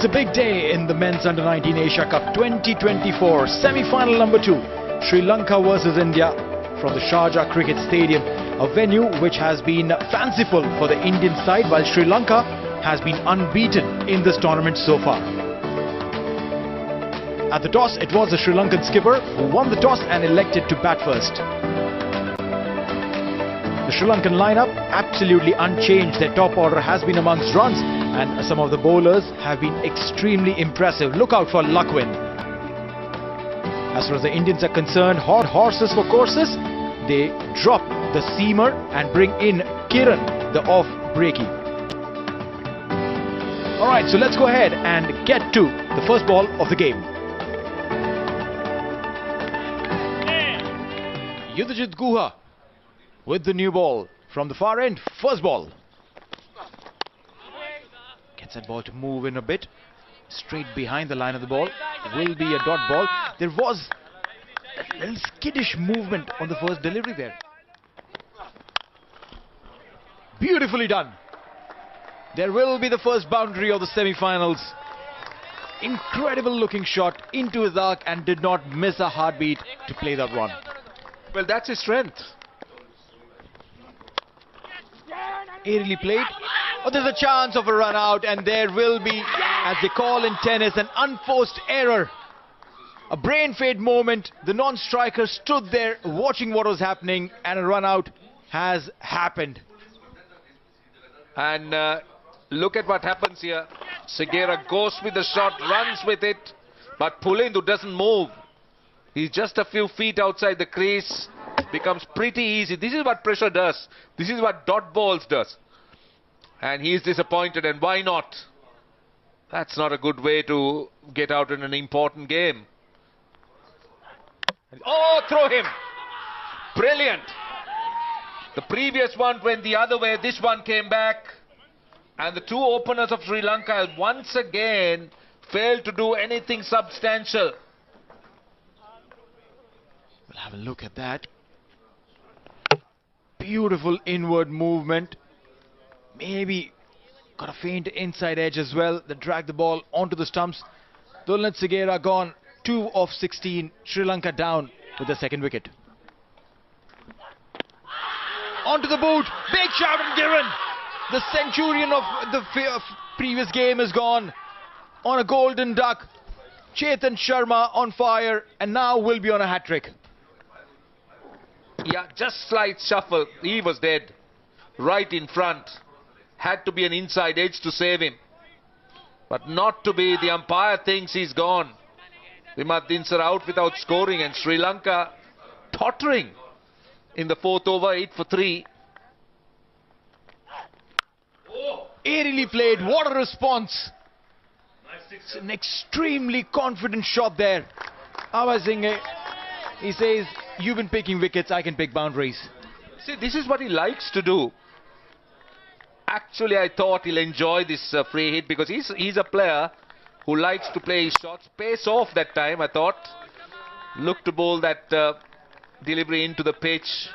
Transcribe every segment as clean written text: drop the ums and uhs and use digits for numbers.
It's a big day in the men's under-19 Asia Cup 2024 semi-final number 2, Sri Lanka versus India from the Sharjah Cricket Stadium, a venue which has been fanciful for the Indian side, while Sri Lanka has been unbeaten in this tournament so far. At the toss, it was the Sri Lankan skipper who won the toss and elected to bat first. The Sri Lankan lineup absolutely unchanged. Their top order has been amongst runs, and some of the bowlers have been extremely impressive. Look out for Lakwin. As far as the Indians are concerned, horses for courses. They drop the seamer and bring in Kiran, the off-breaky. Alright, so let's go ahead and get to the first ball of the game. Yudhajit Guha with the new ball from the far end. First ball. Gets that ball to move in a bit. Straight behind the line of the ball. Will be a dot ball. There was a little skittish movement on the first delivery there. Beautifully done. There will be the first boundary of the semi-finals. Incredible looking shot into his arc and did not miss a heartbeat to play that one. Well, that's his strength. Aerially played. Oh, there's a chance of a run out, and there will be, as they call in tennis, an unforced error. A brain fade moment. The non-striker stood there watching what was happening, and a run out has happened. And look at what happens here. Segera goes with the shot, runs with it, but Pulendu doesn't move. He's just a few feet outside the crease. Becomes pretty easy. This is what pressure does. This is what dot balls does. And he's disappointed, and why not? That's not a good way to get out in an important game. Oh, throw him! Brilliant! The previous one went the other way. This one came back. And the two openers of Sri Lanka once again failed to do anything substantial. We'll have a look at that. Beautiful inward movement. Maybe got a faint inside edge as well that dragged the ball onto the stumps. Dulnath Segera gone 2 of 16. Sri Lanka down with the second wicket. Onto the boot. Big shot from Giran. The centurion of the previous game is gone on a golden duck. Chetan Sharma on fire, and now will be on a hat-trick. Yeah, just slight shuffle. He was dead. Right in front. Had to be an inside edge to save him. But not to be. The umpire thinks he's gone. Vimad Dinsar out without scoring, and Sri Lanka tottering in the fourth over, 8 for 3. Aerially played. What a response. It's an extremely confident shot there. Abhay Singh, he says, you've been picking wickets, I can pick boundaries. See, this is what he likes to do. Actually, I thought he'll enjoy this free hit because he's a player who likes to play his shots. Pace off that time, I thought. Look to bowl that delivery into the pitch.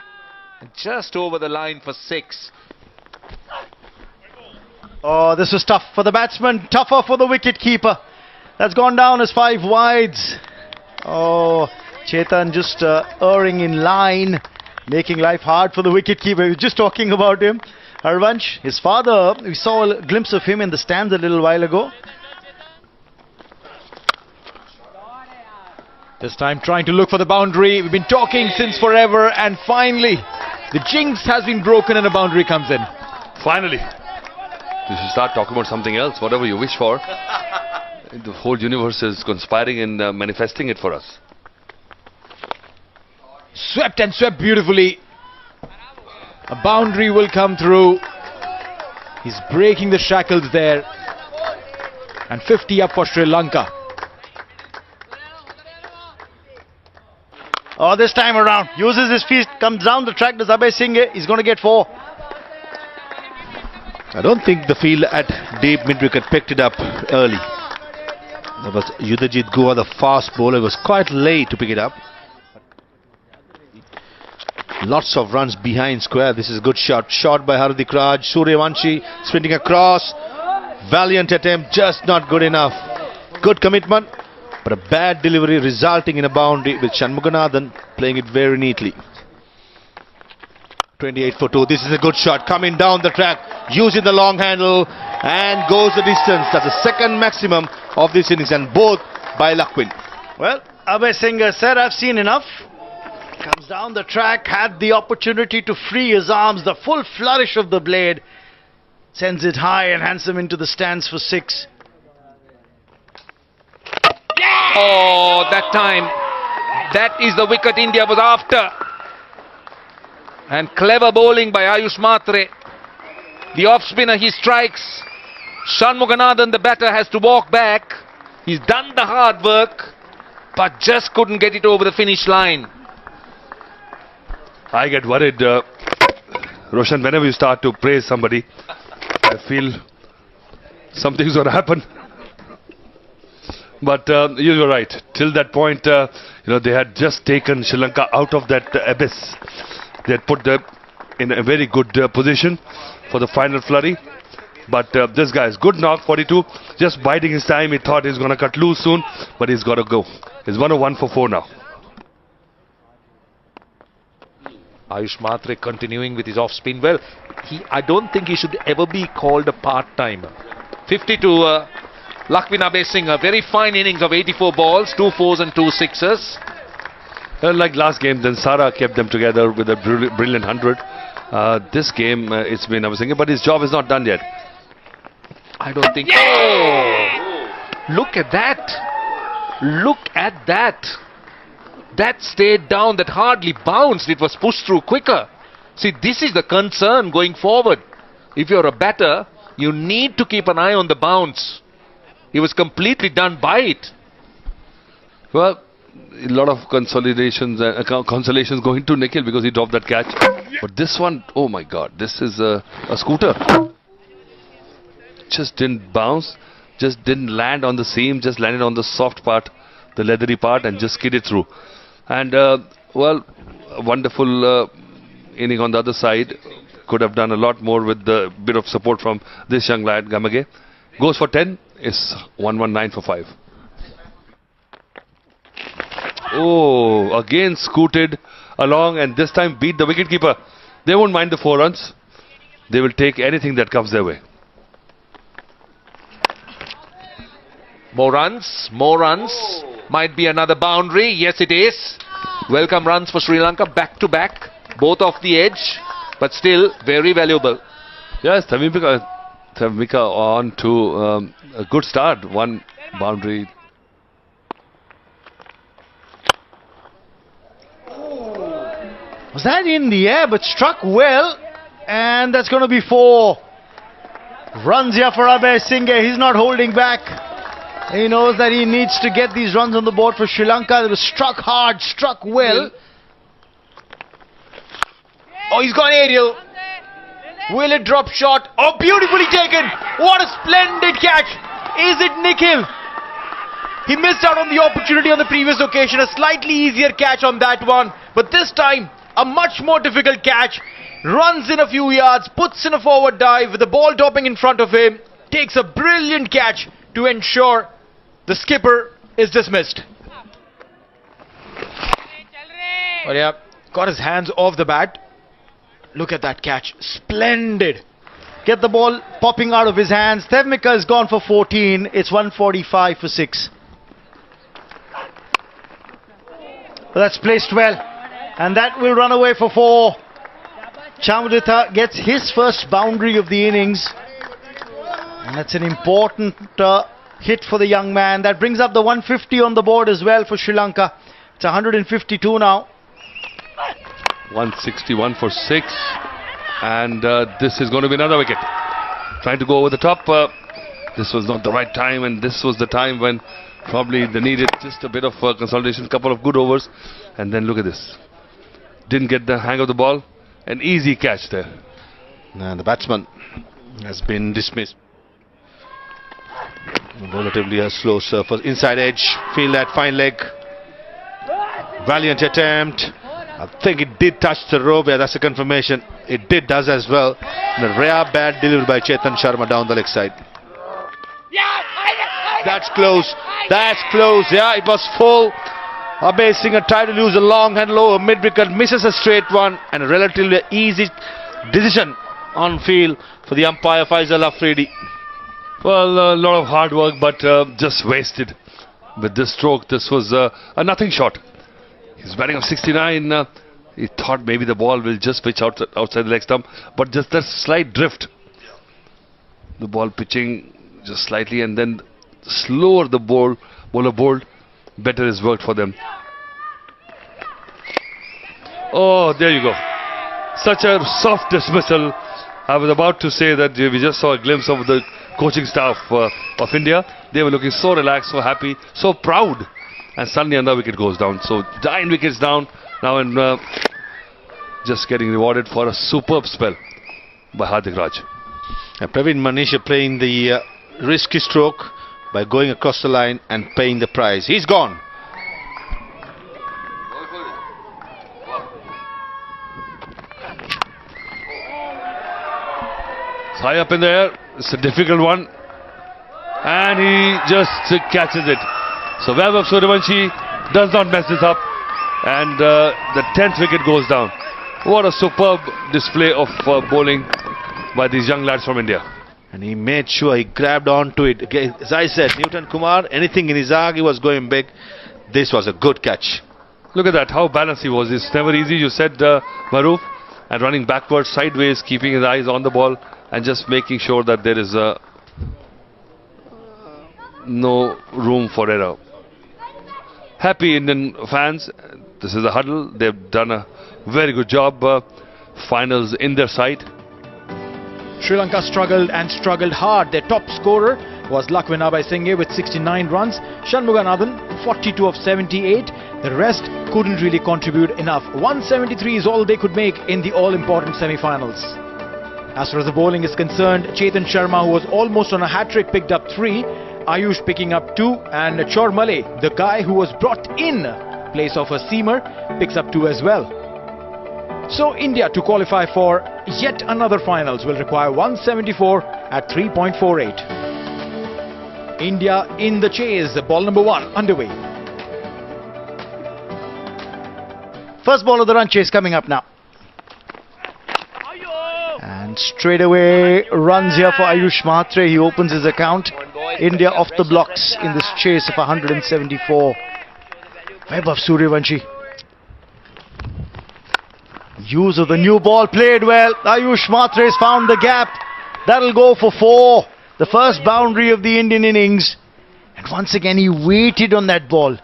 And just over the line for 6. Oh, this was tough for the batsman, tougher for the wicket-keeper. That's gone down as 5 wides. Oh, Chetan just erring in line, making life hard for the wicket-keeper. We were just talking about him. Harvansh, his father, we saw a glimpse of him in the stands a little while ago. This time trying to look for the boundary. We've been talking since forever, and finally the jinx has been broken and a boundary comes in. Finally. You should start talking about something else, whatever you wish for. The whole universe is conspiring and manifesting it for us. Swept and swept beautifully. A boundary will come through. He's breaking the shackles there. And 50 up for Sri Lanka. Oh, this time around, uses his feet, comes down the track, does Abhay Singh, he's going to get 4. I don't think the field at deep mid-wicket picked it up early. That was Yudhajit Guha, the fast bowler, was quite late to pick it up. Lots of runs behind square. This is a good shot. Shot by Hardik Raj. Suryavanshi sprinting across. Valiant attempt, just not good enough. Good commitment, but a bad delivery resulting in a boundary with Shanmuganathan playing it very neatly. 28 for 2. This is a good shot coming down the track, using the long handle and goes the distance. That's the second maximum of this innings, and both by Lakwin. Well, Abhay Singh said, I've seen enough. Comes down the track, had the opportunity to free his arms. The full flourish of the blade sends it high and handsome into the stands for 6. Oh, that time. That is the wicket India was after. And clever bowling by Ayush Matre. The off-spinner, he strikes. Shanmuganathan, the batter, has to walk back. He's done the hard work, but just couldn't get it over the finish line. I get worried, Roshan, whenever you start to praise somebody, I feel something's going to happen. But you were right. Till that point, they had just taken Sri Lanka out of that abyss. They had put them in a very good position for the final flurry. But this guy is good knock, 42. Just biding his time. He thought he's going to cut loose soon, but he's got to go. He's 101 for 4 now. Ayush Matre continuing with his off-spin. Well, I don't think he should ever be called a part-timer. 50 to Lakwin Singh. A very fine innings of 84 balls, 2 4s and 2 6s. Like last game, then Sara kept them together with a brilliant 100. This game, it's been, I was thinking, but his job is not done yet. I don't think... Oh! Look at that. Look at that. That stayed down, that hardly bounced. It was pushed through quicker. See, this is the concern going forward. If you're a batter, you need to keep an eye on the bounce. He was completely done by it. Well, a lot of consolations going to Nikhil because he dropped that catch. But this one, oh my God, this is a scooter. Just didn't bounce, just didn't land on the seam, just landed on the soft part, the leathery part, and just skidded through. And well, a wonderful inning on the other side. Could have done a lot more with the bit of support from this young lad, Gamage. Goes for 10, is 119 for 5. Oh, again scooted along, and this time beat the wicketkeeper. They won't mind the 4 runs. They will take anything that comes their way. More runs, more runs. Might be another boundary. Yes, it is. Welcome runs for Sri Lanka, back to back. Both off the edge, but still very valuable. Yes, Thamika on to a good start. 1 boundary. Was that in the air, but struck well, and that's going to be 4 runs here for Abhay Singh. He's not holding back. He knows that he needs to get these runs on the board for Sri Lanka. It was struck hard, struck well. Oh, he's gone aerial. Will it drop short? Oh, beautifully taken. What a splendid catch. Is it Nikhil? He missed out on the opportunity on the previous occasion. A slightly easier catch on that one. But this time, a much more difficult catch. Runs in a few yards, puts in a forward dive with the ball dropping in front of him. Takes a brilliant catch to ensure the skipper is dismissed. Oh yeah, got his hands off the bat. Look at that catch. Splendid. Get the ball popping out of his hands. Tevmika has gone for 14. It's 145 for 6. That's placed well. And that will run away for 4. Chamudita gets his first boundary of the innings. And that's an important hit for the young man. That brings up the 150 on the board as well for Sri Lanka. It's 152 now. 161 for 6. And this is going to be another wicket. Trying to go over the top. This was not the right time, and this was the time when probably they needed just a bit of consolidation, couple of good overs. And then look at this. Didn't get the hang of the ball. An easy catch there. And the batsman has been dismissed. Relatively a slow surface. Inside edge. Feel that fine leg. Valiant attempt. I think it did touch the rope. Yeah, that's a confirmation. It does as well. And a rare bad delivery by Chetan Sharma down the leg side. That's close. That's close. Yeah, it was full. Abhay Singh tried to lose a long handle over mid-wicket, misses a straight one, and a relatively easy decision on field for the umpire Faisal Afridi. Well, a lot of hard work, but just wasted with this stroke. This was a nothing shot. He's batting of 69. He thought maybe the ball will just pitch outside the leg stump, but just that slight drift. The ball pitching just slightly, and then slower the bowler bowled. Better is worked for them. Oh, there you go. Such a soft dismissal. I was about to say that we just saw a glimpse of the coaching staff of India. They were looking so relaxed, so happy, so proud. And suddenly another wicket goes down. So 9 wickets down now, and just getting rewarded for a superb spell by Hardik Raj. Praveen Manish playing the risky stroke by going across the line and paying the price. He's gone. It's high up in the air. It's a difficult one. And he just catches it. So Vaibhav Suryavanshi does not mess this up. And the 10th wicket goes down. What a superb display of bowling by these young lads from India. And he made sure he grabbed onto it. As I said, Newton Kumar, anything in his arm, he was going big. This was a good catch. Look at that, how balanced he was. It's never easy, you said, Maroof. And running backwards, sideways, keeping his eyes on the ball, and just making sure that there is no room for error. Happy Indian fans. This is a huddle. They've done a very good job. Finals in their sight. Sri Lanka struggled and struggled hard. Their top scorer was Lakwin Abaysinghe with 69 runs. Shanmuganathan 42 of 78. The rest couldn't really contribute enough. 173 is all they could make in the all-important semi-finals. As far as the bowling is concerned, Chetan Sharma, who was almost on a hat-trick, picked up 3. Ayush picking up 2, and Chormale, the guy who was brought in place of a seamer, picks up 2 as well. So India, to qualify for yet another finals, will require 174 at 3.48. India in the chase. Ball number 1 underway. First ball of the run chase coming up now. And straight away runs here for Ayush Mahatre. He opens his account. India off the blocks in this chase of 174. Vaibhav Suryavanshi. Use of the new ball played well. Ayush Mahatre has found the gap. That'll go for 4. The first boundary of the Indian innings. And once again he waited on that ball.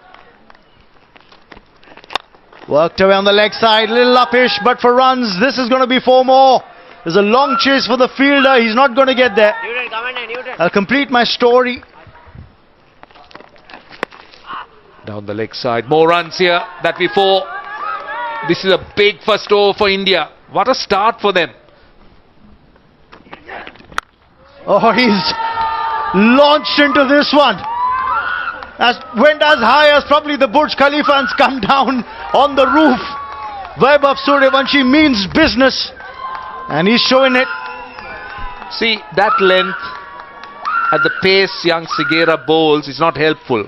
Worked away on the leg side. Little uppish, but for runs this is going to be 4 more. There's a long chase for the fielder. He's not going to get there. I'll complete my story. Down the leg side. More runs here. That before. This is a big first over for India. What a start for them. Oh, he's launched into this one. Went as high as probably the Burj Khalifa and come down on the roof. Vaibhav Suryavanshi means business. And he's showing it. See, that length at the pace young Segera bowls is not helpful.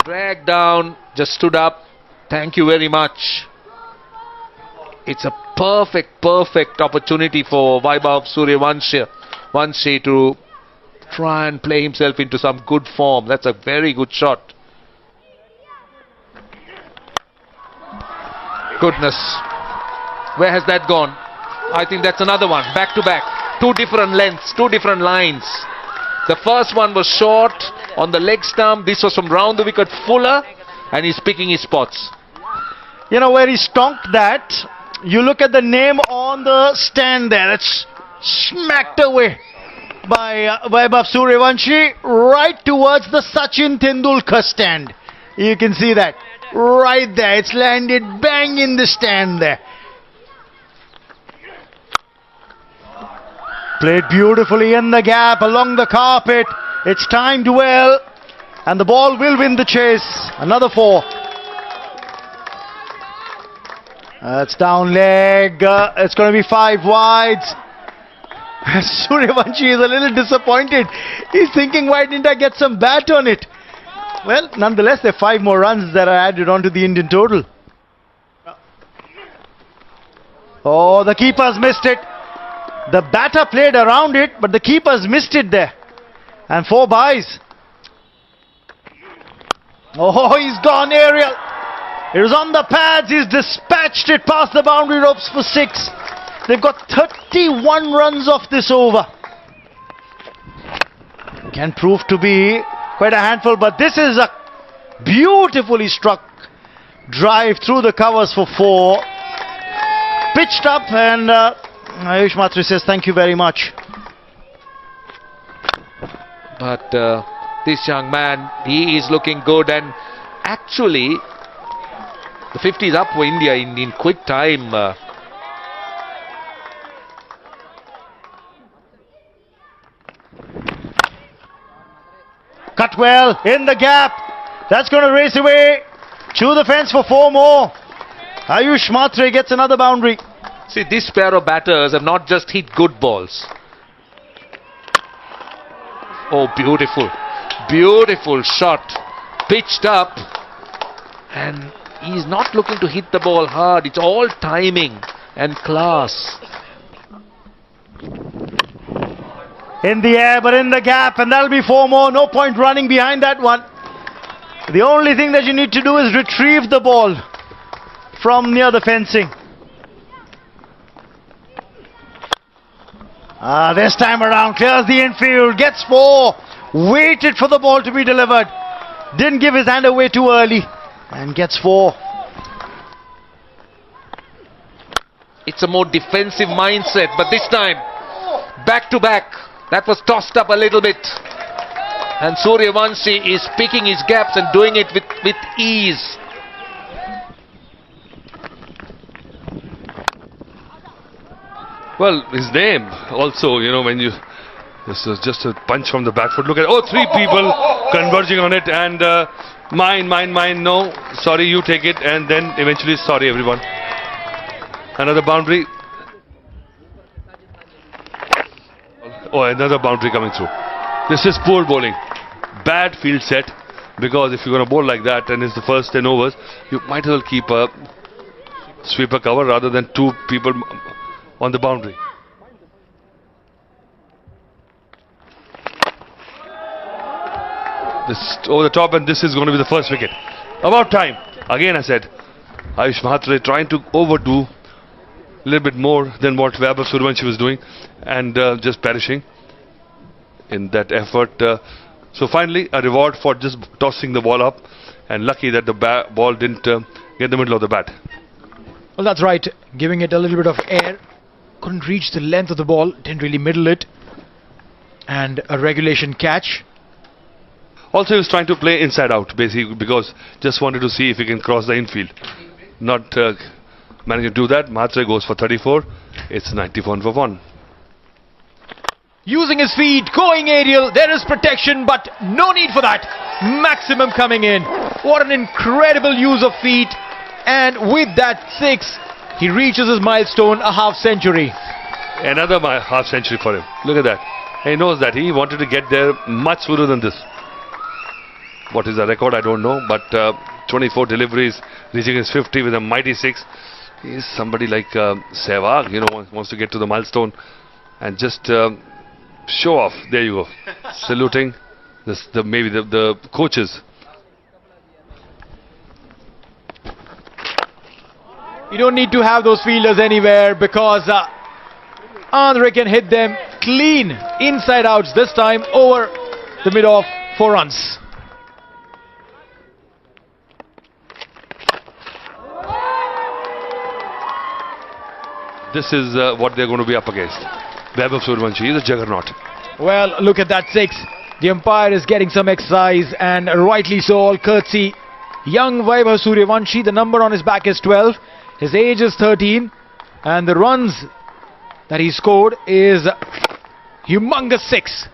Dragged down, just stood up. Thank you very much. It's a perfect opportunity for Vaibhav Suryavanshi to try and play himself into some good form. That's a very good shot. Goodness. Where has that gone? I think that's another one. Back to back. 2 different lengths, 2 different lines. The first one was short on the leg stump. This was from round the wicket fuller. And he's picking his spots. You know where he stonked that? You look at the name on the stand there. It's smacked away by Vaibhav Suryavanshi right towards the Sachin Tendulkar stand. You can see that. Right there. It's landed bang in the stand there. Played beautifully in the gap along the carpet. It's timed well. And the ball will win the chase. Another 4. That's down leg. It's going to be 5 wides. Suryavanshi is a little disappointed. He's thinking, why didn't I get some bat on it? Well, nonetheless, there are 5 more runs that are added onto the Indian total. Oh, the keeper's missed it. The batter played around it, but the keeper's missed it there. And 4 byes. Oh, he's gone aerial. It was on the pads. He's dispatched it past the boundary ropes for 6. They've got 31 runs off this over. Can prove to be quite a handful, but this is a beautifully struck drive through the covers for 4. Pitched up, and Ayush Mhatre says thank you very much. But this young man, he is looking good, and actually the 50 is up for India in quick time. Cut well, in the gap. That's going to race away to the fence for 4 more. Ayush Mhatre gets another boundary. See, this pair of batters have not just hit good balls. Oh, beautiful. Beautiful shot. Pitched up. And he's not looking to hit the ball hard. It's all timing and class. In the air, but in the gap, and that'll be 4 more. No point running behind that one. The only thing that you need to do is retrieve the ball from near the fencing. This time around, clears the infield, gets 4. Waited for the ball to be delivered. Didn't give his hand away too early, and gets 4. It's a more defensive mindset, but this time, back to back. That was tossed up a little bit. And Suryavanshi is picking his gaps and doing it with ease. Well, his name also, you know, when you... This is just a punch from the back foot. Look at... Oh, 3 people converging on it, and mine, no. Sorry, you take it, and then eventually, sorry everyone. Another boundary. Oh, another boundary coming through. This is poor bowling. Bad field set, because if you're going to bowl like that and it's the first 10 overs, you might as well keep a sweeper cover rather than 2 people on the boundary. This over the top, and this is going to be the first wicket. About time. Again, I said, Ayush Mhatre trying to overdo a little bit more than what Vaibhav Suryavanshi was doing, and just perishing in that effort. So finally, a reward for just tossing the ball up, and lucky that the ball didn't get the middle of the bat. Well, that's right. Giving it a little bit of air. Couldn't reach the length of the ball. Didn't really middle it. And a regulation catch. Also, he was trying to play inside out, basically, because just wanted to see if he can cross the infield. Not managing to do that. Mhatre goes for 34. It's 91 for 1. Using his feet, going aerial. There is protection, but no need for that. Maximum coming in. What an incredible use of feet. And with that 6, he reaches his milestone, a half century. Another half century for him. Look at that. He knows that. He wanted to get there much sooner than this. What is the record? I don't know. But 24 deliveries, reaching his 50 with a mighty 6. He's somebody like Sehwag, you know, wants to get to the milestone and just show off. There you go. Saluting maybe the coaches. You don't need to have those fielders anywhere, because Andre can hit them clean inside outs, this time over the mid-off 4 runs. This is what they're going to be up against. Vaibhav Suryavanshi is a juggernaut. Well, look at that 6. The umpire is getting some exercise, and rightly so, all courtesy. Young Vaibhav Suryavanshi, the number on his back is 12. His age is 13. And the runs that he scored is humongous 6.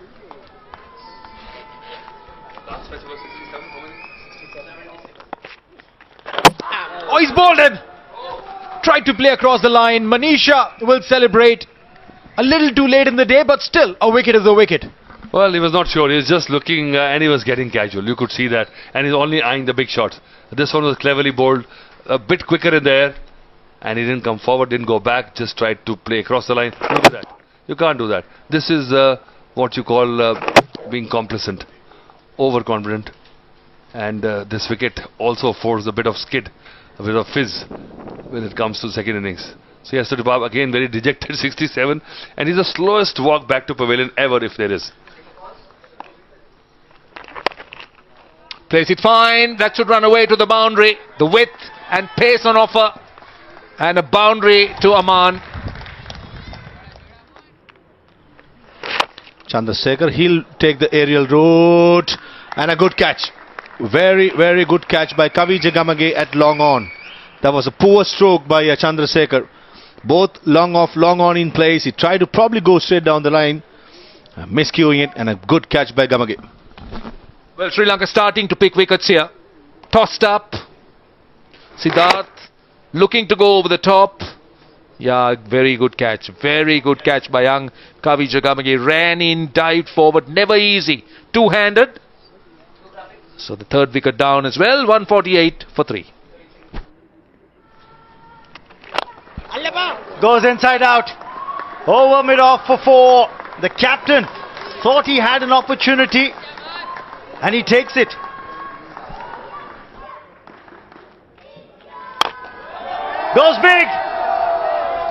Oh, he's bowled him! Tried to play across the line. Manisha will celebrate. A little too late in the day, but still, a wicket is a wicket. Well, he was not sure. He was just looking and he was getting casual. You could see that. And he's only eyeing the big shots. This one was cleverly bowled, a bit quicker in the air. And he didn't come forward, didn't go back, just tried to play across the line. Look at that. You can't do that. This is what you call being complacent, overconfident. And this wicket also affords a bit of skid, a bit of fizz when it comes to second innings. So he has to depart again, very dejected, 67. And he's the slowest walk back to pavilion ever, if there is. Plays it fine. That should run away to the boundary. The width and pace on offer. And a boundary to Aman. Chandrasekhar, he'll take the aerial route. And a good catch. Very, very good catch by Kavi Jagamage at long on. That was a poor stroke by Chandrasekhar. Both long off, long on in place. He tried to probably go straight down the line. Miscuing it, and a good catch by Gamage. Well, Sri Lanka starting to pick wickets here. Tossed up. Siddharth looking to go over the top. Yeah, very good catch. Very good catch by young Kavi Jagamage. Ran in, dived forward. Never easy. Two-handed. So the third wicket down as well. 148 for 3. Goes inside out. Over mid-off for 4. The captain thought he had an opportunity. And he takes it. Goes big.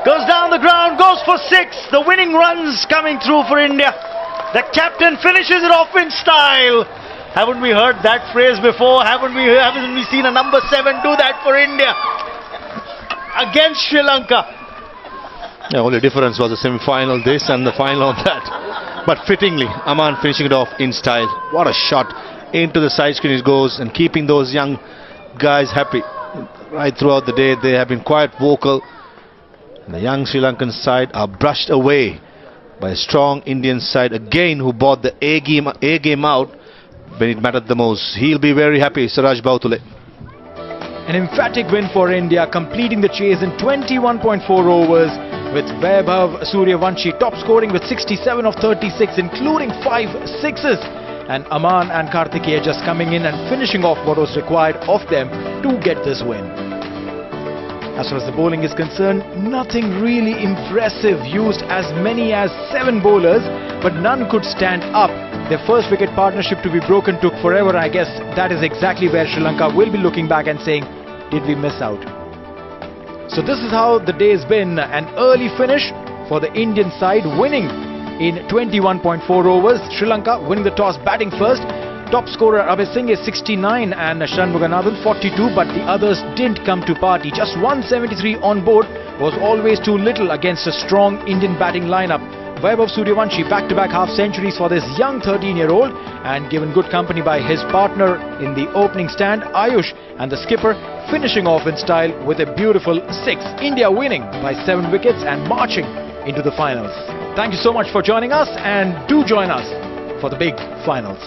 Goes down the ground. Goes for 6. The winning runs coming through for India. The captain finishes it off in style. Haven't we heard that phrase before? Haven't we seen a number 7 do that for India against Sri Lanka? The only difference was the semi-final this and the final on that. But fittingly, Aman finishing it off in style. What a shot. Into the side screen it goes, and keeping those young guys happy. Right throughout the day, they have been quite vocal. And the young Sri Lankan side are brushed away by a strong Indian side again, who bought the A game out when it mattered the most. He'll be very happy, Siraj Bautule. An emphatic win for India, completing the chase in 21.4 overs, with Vaibhav Suryavanshi top scoring with 67 of 36, including 5 sixes. And Aman and Karthikeya just coming in and finishing off what was required of them to get this win. As far as the bowling is concerned, nothing really impressive. Used as many as 7 bowlers, but none could stand up. Their first wicket partnership to be broken took forever. I guess that is exactly where Sri Lanka will be looking back and saying, did we miss out? So this is how the day has been. An early finish for the Indian side, winning in 21.4 overs. Sri Lanka winning the toss, batting first. Top scorer Abhay Singh is 69 and Shanmuganathan 42, but the others didn't come to party. Just 173 on board was always too little against a strong Indian batting lineup. Vaibhav Suryavanshi back-to-back half-centuries for this young 13-year-old, and given good company by his partner in the opening stand, Ayush, and the skipper finishing off in style with a beautiful 6. India winning by 7 wickets and marching into the finals. Thank you so much for joining us, and do join us for the big finals.